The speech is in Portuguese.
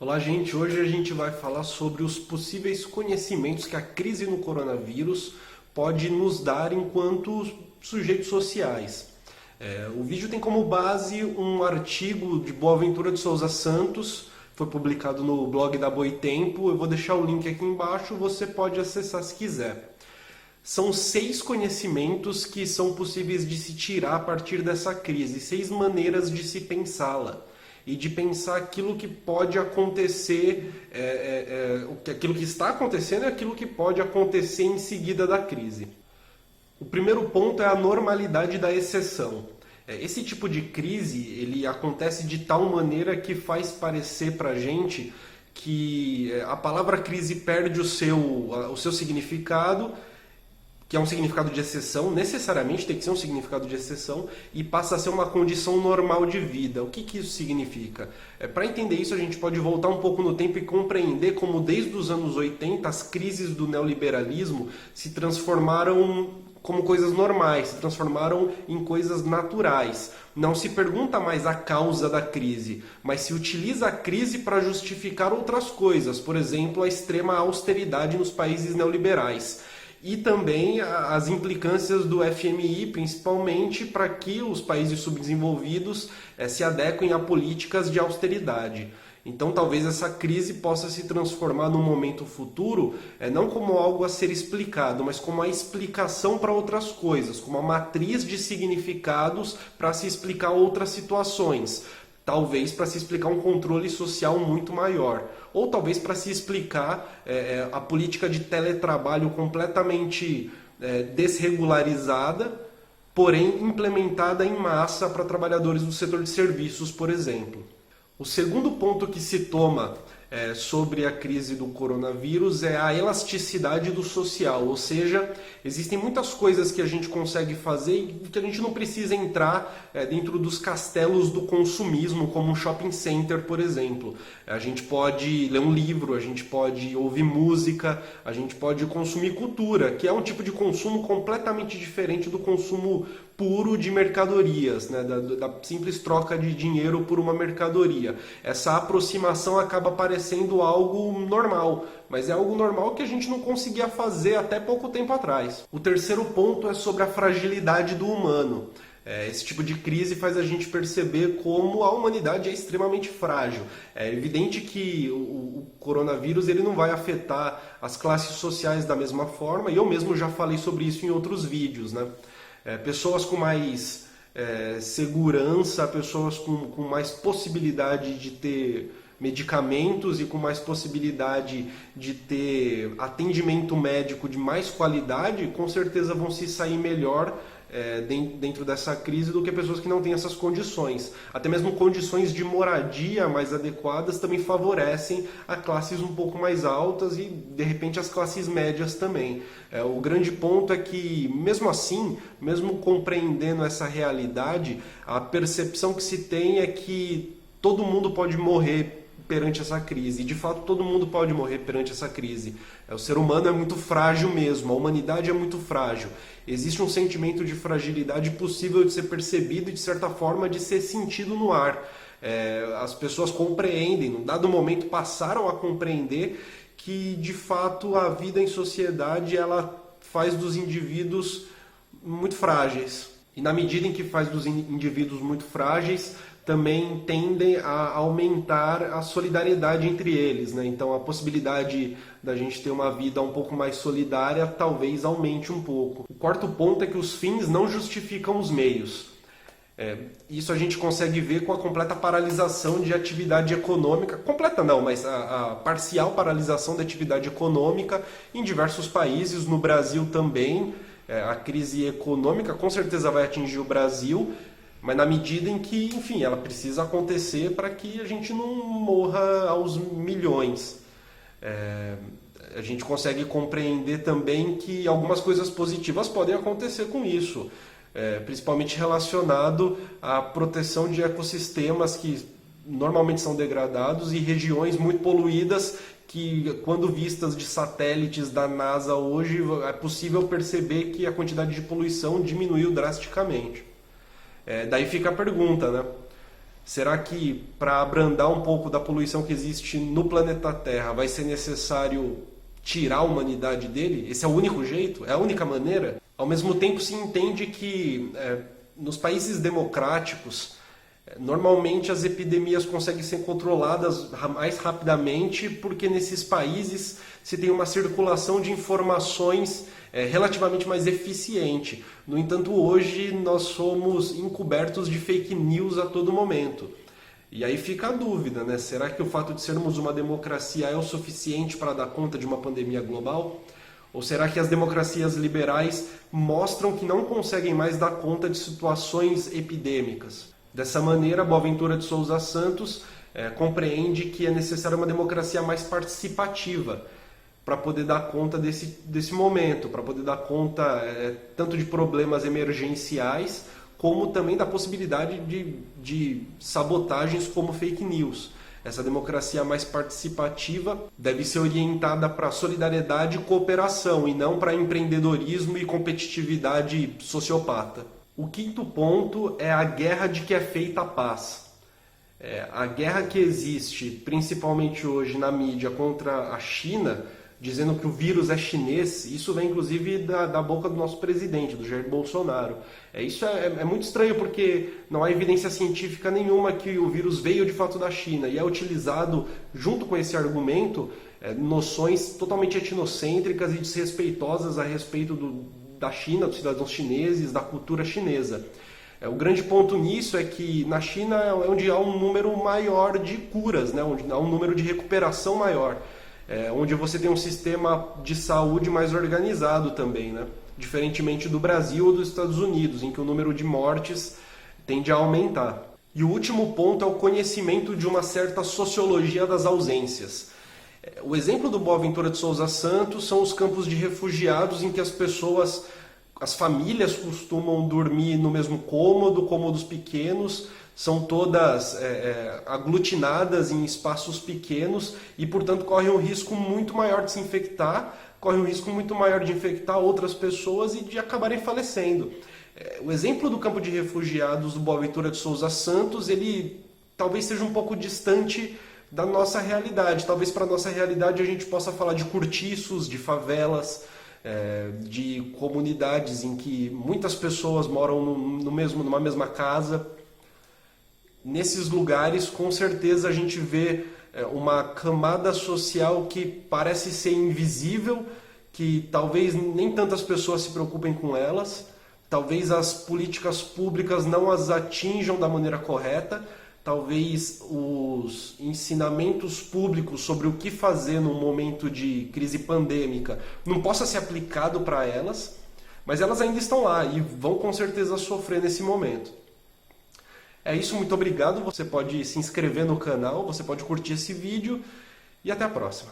Olá, gente. Hoje a gente vai falar sobre os possíveis conhecimentos que a crise no coronavírus pode nos dar enquanto sujeitos sociais. O vídeo tem como base um artigo de Boaventura de Souza Santos, foi publicado no blog da Boitempo. Eu vou deixar o link aqui embaixo, você pode acessar se quiser. São 6 conhecimentos que são possíveis de se tirar a partir dessa crise, 6 maneiras de se pensá-la e de pensar aquilo que pode acontecer, aquilo que está acontecendo e aquilo que pode acontecer em seguida da crise. O primeiro ponto é a normalidade da exceção. Esse tipo de crise ele acontece de tal maneira que faz parecer para a gente que a palavra crise perde o seu significado, que é um significado de exceção, necessariamente tem que ser um significado de exceção, e passa a ser uma condição normal de vida. O que isso significa? Para entender isso, a gente pode voltar um pouco no tempo e compreender como desde os anos 80 as crises do neoliberalismo se transformaram como coisas normais, se transformaram em coisas naturais. Não se pergunta mais a causa da crise, mas se utiliza a crise para justificar outras coisas, por exemplo, a extrema austeridade nos países neoliberais. E também as implicâncias do FMI, principalmente para que os países subdesenvolvidos se adequem a políticas de austeridade. Então talvez essa crise possa se transformar num momento futuro, não como algo a ser explicado, mas como a explicação para outras coisas, como a matriz de significados para se explicar outras situações. Talvez para se explicar um controle social muito maior. Ou talvez para se explicar a política de teletrabalho completamente desregularizada, porém implementada em massa para trabalhadores do setor de serviços, por exemplo. O segundo ponto que se toma sobre a crise do coronavírus é a elasticidade do social, ou seja, existem muitas coisas que a gente consegue fazer e que a gente não precisa entrar dentro dos castelos do consumismo, como um shopping center, por exemplo. A gente pode ler um livro, a gente pode ouvir música, a gente pode consumir cultura, que é um tipo de consumo completamente diferente do consumo puro de mercadorias, né? da simples troca de dinheiro por uma mercadoria. Essa aproximação acaba parecendo algo normal, mas é algo normal que a gente não conseguia fazer até pouco tempo atrás. O terceiro ponto é sobre a fragilidade do humano. Esse tipo de crise faz a gente perceber como a humanidade é extremamente frágil. É evidente que o coronavírus ele não vai afetar as classes sociais da mesma forma, e eu mesmo já falei sobre isso em outros vídeos, né? Pessoas com mais segurança, pessoas com mais possibilidade de ter medicamentos e com mais possibilidade de ter atendimento médico de mais qualidade, com certeza vão se sair melhor dentro dessa crise do que pessoas que não têm essas condições. Até mesmo condições de moradia mais adequadas também favorecem a classes um pouco mais altas e, de repente, as classes médias também. O grande ponto é que, mesmo assim, mesmo compreendendo essa realidade, a percepção que se tem é que todo mundo pode morrer perante essa crise. E, de fato, todo mundo pode morrer perante essa crise. O ser humano é muito frágil mesmo, a humanidade é muito frágil. Existe um sentimento de fragilidade possível de ser percebido e, de certa forma, de ser sentido no ar. As pessoas compreendem, num dado momento passaram a compreender que, de fato, a vida em sociedade ela faz dos indivíduos muito frágeis. E na medida em que faz dos indivíduos muito frágeis, também tendem a aumentar a solidariedade entre eles, né? Então a possibilidade da gente ter uma vida um pouco mais solidária talvez aumente um pouco. O quarto ponto é que os fins não justificam os meios. Isso a gente consegue ver com a completa paralisação de atividade econômica, completa não, mas a parcial paralisação da atividade econômica em diversos países, no Brasil também. A crise econômica com certeza vai atingir o Brasil, mas na medida em que, enfim, ela precisa acontecer para que a gente não morra aos milhões. A gente consegue compreender também que algumas coisas positivas podem acontecer com isso, principalmente relacionado à proteção de ecossistemas que normalmente são degradados e regiões muito poluídas que, quando vistas de satélites da NASA hoje, é possível perceber que a quantidade de poluição diminuiu drasticamente. Daí fica a pergunta, né? Será que para abrandar um pouco da poluição que existe no planeta Terra vai ser necessário tirar a humanidade dele? Esse é o único jeito? É a única maneira? Ao mesmo tempo se entende que nos países democráticos normalmente as epidemias conseguem ser controladas mais rapidamente porque nesses países se tem uma circulação de informações relativamente mais eficiente. No entanto, hoje nós somos encobertos de fake news a todo momento. E aí fica a dúvida, né? Será que o fato de sermos uma democracia é o suficiente para dar conta de uma pandemia global? Ou será que as democracias liberais mostram que não conseguem mais dar conta de situações epidêmicas? Dessa maneira, Boaventura de Souza Santos compreende que é necessária uma democracia mais participativa para poder dar conta desse momento, para poder dar conta tanto de problemas emergenciais, como também da possibilidade de sabotagens como fake news. Essa democracia mais participativa deve ser orientada para solidariedade e cooperação, e não para empreendedorismo e competitividade sociopata. O quinto ponto é a guerra de que é feita a paz. A guerra que existe, principalmente hoje na mídia, contra a China, dizendo que o vírus é chinês, isso vem inclusive da boca do nosso presidente, do Jair Bolsonaro. Isso é muito estranho porque não há evidência científica nenhuma que o vírus veio de fato da China e é utilizado, junto com esse argumento, noções totalmente etnocêntricas e desrespeitosas a respeito da China, dos cidadãos chineses, da cultura chinesa. O grande ponto nisso é que na China é onde há um número maior de curas, né? Onde há um número de recuperação maior. Onde você tem um sistema de saúde mais organizado também, né? Diferentemente do Brasil ou dos Estados Unidos, em que o número de mortes tende a aumentar. E o último ponto é o conhecimento de uma certa sociologia das ausências. O exemplo do Boaventura de Souza Santos são os campos de refugiados em que as famílias costumam dormir no mesmo cômodos pequenos, são todas aglutinadas em espaços pequenos e, portanto, correm um risco muito maior de se infectar, correm um risco muito maior de infectar outras pessoas e de acabarem falecendo. O exemplo do campo de refugiados do Boaventura de Souza Santos, ele talvez seja um pouco distante da nossa realidade. Talvez para a nossa realidade a gente possa falar de cortiços, de favelas, de comunidades em que muitas pessoas moram numa mesma casa. Nesses lugares, com certeza, a gente vê uma camada social que parece ser invisível, que talvez nem tantas pessoas se preocupem com elas, talvez as políticas públicas não as atinjam da maneira correta, talvez os ensinamentos públicos sobre o que fazer num momento de crise pandêmica não possa ser aplicado para elas, mas elas ainda estão lá e vão com certeza sofrer nesse momento. É isso, muito obrigado. Você pode se inscrever no canal, você pode curtir esse vídeo e até a próxima.